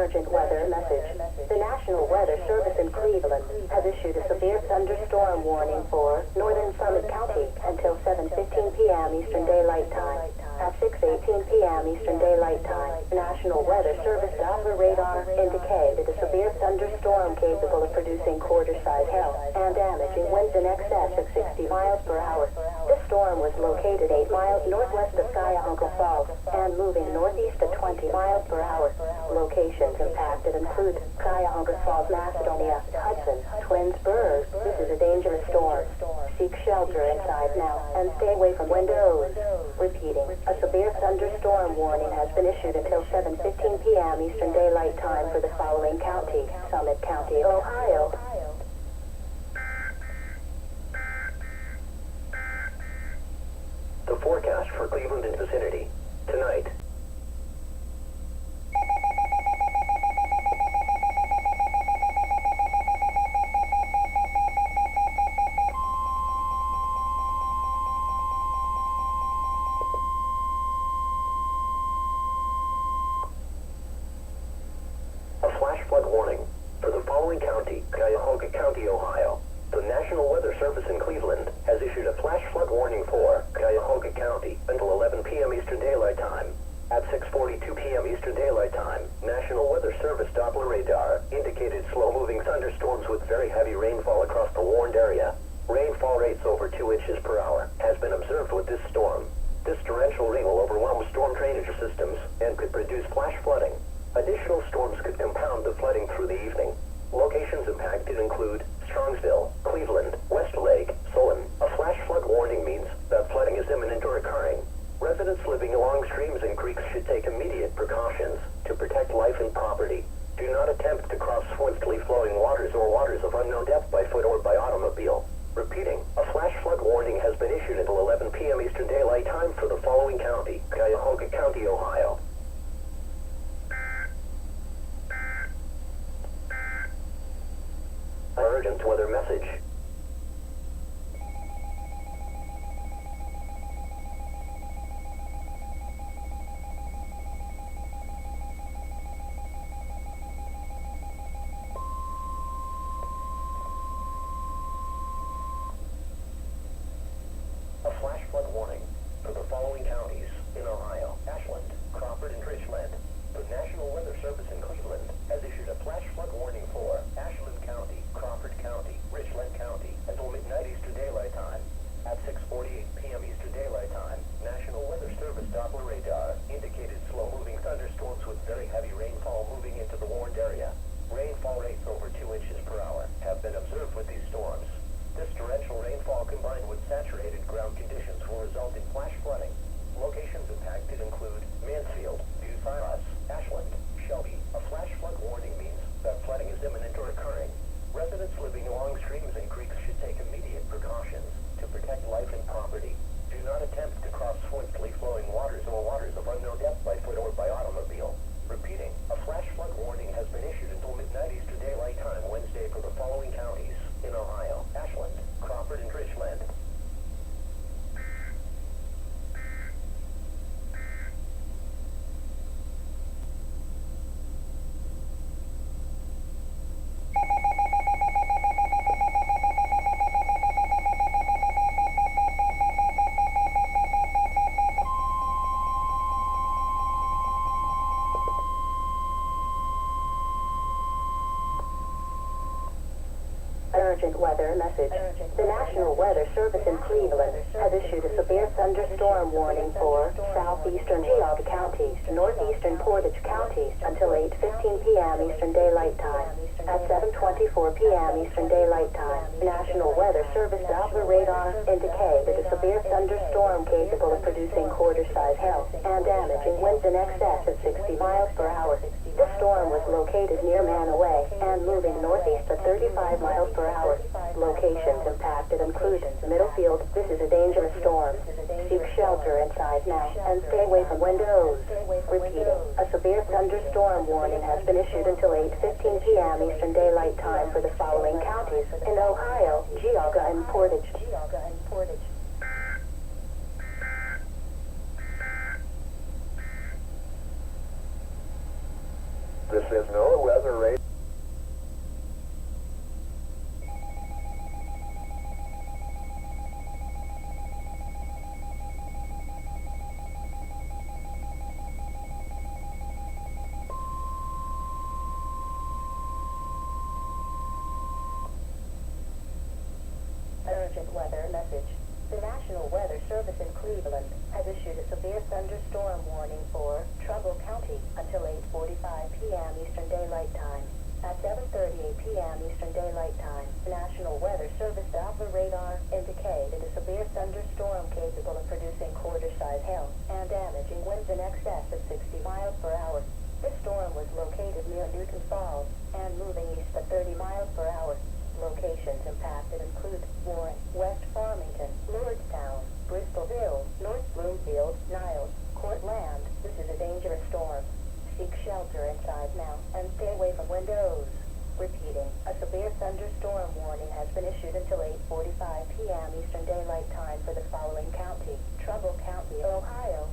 urgent weather message. The National Weather Service in Cleveland has issued a severe thunderstorm warning for northern Summit County until 7:15 p.m. Eastern Daylight Time. At 6:18 p.m. Eastern Daylight Time, the National Weather Service Doppler radar indicated a severe thunderstorm capable of producing quarter-size hail and damaging winds in excess of 60 miles per hour. This storm was located 8 miles northwest of Cuyahoga Falls and moving northeast at 20 miles per hour. Locations impacted include Cuyahoga Falls, Macedonia, Hudson, Twinsburg. This is a dangerous storm. Seek shelter inside now and stay away from windows. Repeating, a severe thunderstorm warning has been issued until 7:15 p.m. Eastern Daylight Time for the following county: Summit County, Ohio. The forecast for Cleveland and vicinity. Tonight. A flash flood warning for the following county: Cuyahoga County, Ohio. The National Weather Service in Cleveland has issued a flash flood warning for Cuyahoga County until 11 p.m. Eastern Daylight Time. At 6:42 p.m. Eastern Daylight Time, National Weather Service Doppler radar indicated slow-moving thunderstorms with very heavy rainfall across the warned area. Rainfall rates over 2 inches per hour has been observed with this storm. This torrential rain will overwhelm storm drainage systems and could produce flash flooding. Additional storms could compound the flooding through the evening. Locations impacted include Strongsville, Cleveland, Westlake, Solon. A flash flood warning means that flooding is imminent or occurring. Residents living along streams and creeks should take immediate precautions to protect life and property. Do not attempt to cross swiftly flowing waters or waters of unknown depth by foot or by automobile. Repeating, a flash flood warning has been issued until 11 p.m. Eastern Daylight Time for the following county: Cuyahoga County, Ohio. Urgent weather message. A flash flood warning for the following counties in Ohio: Ashland, Crawford, and Richland. The National Weather Service in Cleveland has issued a flash flood warning for Ashland County, Crawford County, Richland County until midnight Eastern Daylight Time. At 6:48 p.m. Eastern Daylight Time, National Weather Service Doppler radar indicated slow-moving thunderstorms with very heavy rainfall moving into the warned area. Rainfall rates over 2 inches per hour have been observed with these storms. This torrential rainfall combined with saturated ground conditions will result in flash flooding. Locations impacted include Mansfield, Bucyrus, Ashland, Shelby. A flash flood warning means that flooding is imminent or occurring. Residents living along streams and creeks should take immediate precautions to protect life and property. Do not attempt to cross swiftly flowing waters or waters of unknown depth by foot or by automobile. Repeating, a flash flood warning has been issued until midnight Eastern Daylight Time Wednesday for the following counties in Ohio: Ashland, Crawford, and Richland. Urgent weather message. The National Weather Service in Cleveland has issued a severe thunderstorm warning for southeastern Cuyahoga County, northeastern Portage County until 8:15 p.m. Eastern Daylight Time. At 7:24 p.m. Eastern Daylight Time, National Weather Service Doppler radar indicated a severe thunderstorm capable of producing quarter-size hail and damaging winds in excess of 60 miles per hour. This storm was located near Manaway and moving northeast at 35 miles per hour. Locations impacted include Middlefield. This is a dangerous storm. Seek shelter inside now and stay away from windows. Repeating, a severe thunderstorm warning has been issued until 8:15 p.m. Eastern Daylight Time for the following counties in Ohio: Cuyahoga and Portage. This is NOAA. National Weather Service in Cleveland has issued a severe thunderstorm warning for Trumbull County until 8:45 p.m. Eastern Daylight Time. At 7:38 p.m. Eastern Daylight Time, the National Weather Service Doppler radar indicated a severe thunderstorm capable of producing quarter-size hail and damaging winds in excess of 60 miles per hour. This storm was located near Newton Falls and moving east at 30 miles per hour. Locations impacted include Warren, West Farmington, Lordstown, Bristol Hill, North Bloomfield, Niles, Cortland. This is a dangerous storm. Seek shelter inside now and stay away from windows. Repeating, a severe thunderstorm warning has been issued until 8:45 p.m. Eastern Daylight Time for the following county: Trumbull County, Ohio.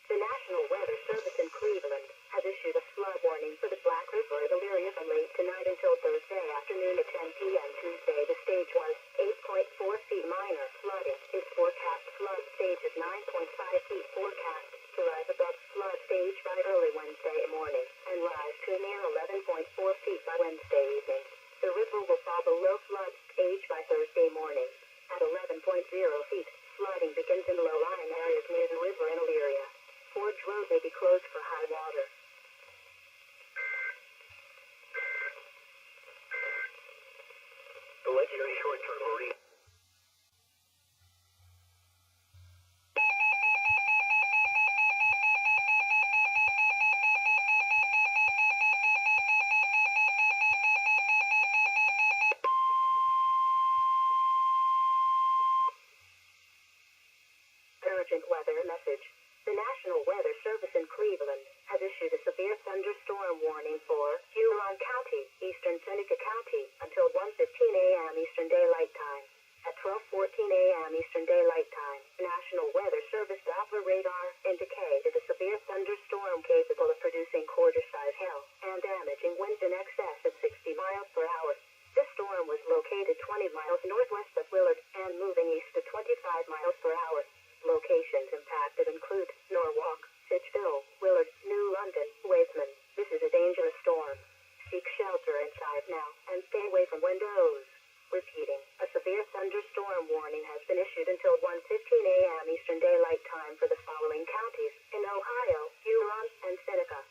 The National Weather Service in Cleveland has issued a flood warning for the Black River area from late tonight until Thursday afternoon at 10 p.m. Tuesday. The stage was 8.4 feet minor. Flooding is forecast. Flood stage is 9.5 feet forecast to rise above flood stage by early Wednesday morning and rise to near 11.4 feet by Wednesday evening. The river will fall below flood stage by Thursday morning. At 11.0 feet, flooding begins in low-lying areas near the river in Elyria. Forge Road may be closed for high water. The legendary short-term marine. Urgent weather message. The National Weather Service in Cleveland has issued a severe thunderstorm warning for Huron County, Eastern Seneca County, until 1:15 a.m. Eastern Daylight Time. At 12:14 a.m. Eastern Daylight Time, the National Weather Service Doppler radar indicated a severe thunderstorm capable of producing quarter-size hail and damaging winds in excess of 60 miles per hour. This storm was located 20 miles northwest of Willard and moving east at 25 miles per hour. Locations impacted include Norwalk, Fitchville, Willard, New London, Wakeman. This is a dangerous storm. Seek shelter inside now and stay away from windows. Repeating, a severe thunderstorm warning has been issued until 1:15 a.m. Eastern Daylight Time for the following counties in Ohio, Huron, and Seneca.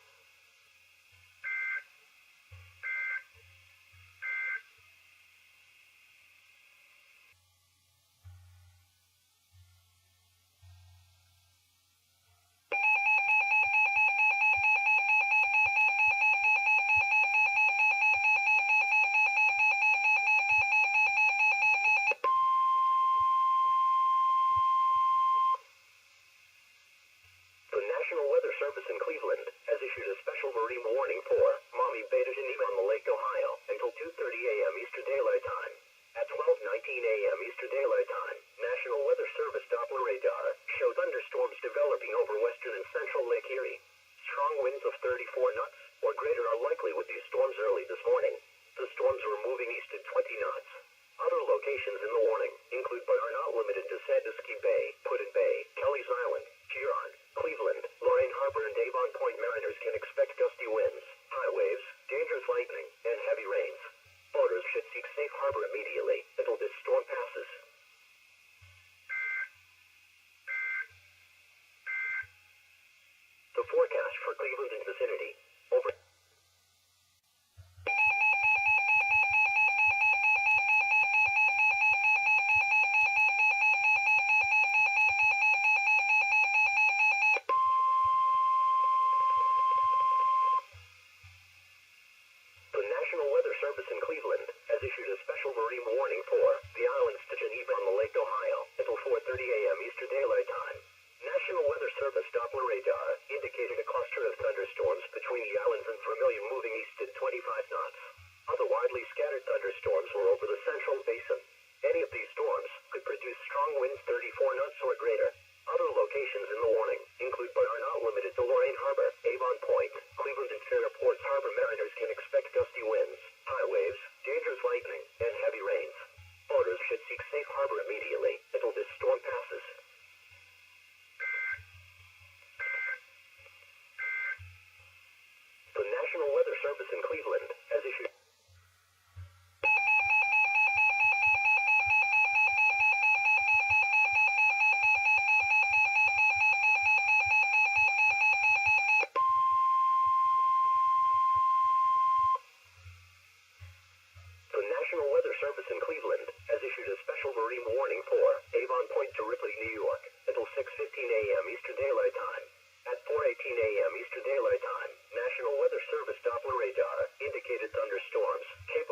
The National Weather Service in Cleveland has issued a special marine warning for Maumee Bay to Geneva on the Lake Ohio until 2:30 a.m. Eastern Daylight Time. At 12:19 a.m. Eastern Daylight Time, National Weather Service Doppler radar show thunderstorms developing over western and central Lake Erie. Strong winds of 34 knots or greater are likely with these storms early this morning. The storms were moving east at 20 knots. Other locations in the warning include but are not limited to Sandusky Bay, Puddin Bay, Kelly's Island, Huron, Cleveland, Lorraine Harbor, and Avon Point. Mariners can expect gusty winds, high waves, dangerous lightning, and heavy rains. Boaters should seek safe harbor immediately until this storm passes. The forecast for Cleveland and vicinity. Over. The National Weather Service in Cleveland has issued a special marine warning for the islands to Geneva on the Lake Ohio until 4:30 a.m. Eastern Daylight Time. National Weather Service Doppler radar indicated a cluster of thunderstorms between the islands and Vermilion moving east at 25 knots. Other widely scattered thunderstorms were over the central basin. Any of these storms could produce strong winds 34 knots or greater. Other locations in the warning include but are not limited to Lorraine Harbor, Avon Point, Cleveland, and Fairport Harbor. Mariners can Weather Service in Cleveland has issued a special marine warning for Avon Point to Ripley, New York, until 6:15 a.m. Eastern Daylight Time. At 4:18 a.m. Eastern Daylight Time, National Weather Service Doppler radar indicated thunderstorms capable